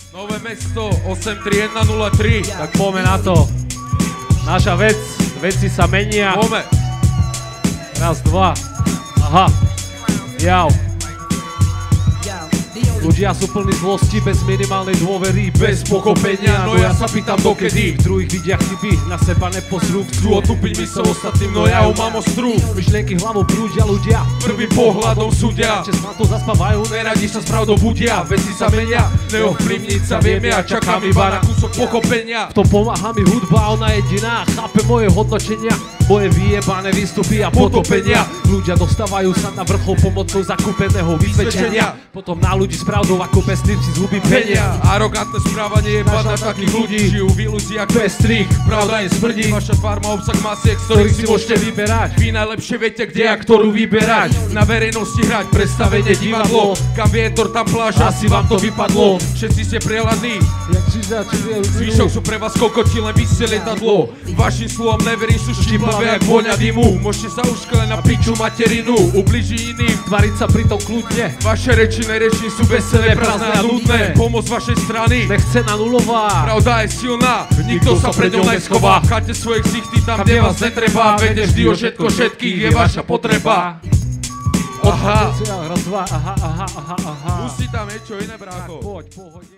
Nové mesto 83103. Tak poďme na to. Naša veci sa menia. Poďme. Raz, dva. Aha. Jau. Ľudia sú plní zlosti, bez minimálnej dôvery, bez pochopenia. No ja sa pýtam dokedy. V druhých vidia chyby, na seba nepozrú. Chcú otupiť mysel ostatným, no ja ju mám ostrú. Myšlienky hlavou prúdia ľudia, prvým pohľadom súdia. Čas na to zaspávajú, neradi sa s pravdou budia. Veci sa menia, neovplyvniť sa vieme a čakám iba na kúsok pochopenia. V tom pomáha mi hudba, ona jediná, chápe moje hodnotenia. Moje vyjebané výstupy a potopenia. Ľudia dostávajú sa na vrchol pomocou zakúpeného vysvedčenia. Potom na ľudí s pravdou ako pestlivci z huby penia. Arogantné správanie je na takých ľudí. Žijú v ilúziách pestrých, pravda je smrdí. Vaša tvár má obsah masiek, z ktorých si môžete vyberať. Vy najlepšie viete, kde a ktorú vyberať. Na verejnosti hrať predstavenie divadlo. Kam vietor, tam pláž, asi vám to vypadlo. Všetci ste prehľadní, zvyšok sú pre vás kokoti, len vy ste lietadlo. Vašim slovom neverím, sú štiplavé jak vôňa dymu. Môžete sa uškle na piču materinu, ubliží iným, tvariť sa pritom kľudne. Vaše reči nereči sú veselé, prázdne a nudné. Pomoc vašej strany nechce na nulová. Pravda je silná, nikto sa pred ňou neschová. Cháte svoje ksichty tam, kde vás netreba. Viete vždy o všetko všetkých, je vaša potreba. Aha. Raz, dva, aha. Pustí tam niečo iné, brácho. Poď, pohodne.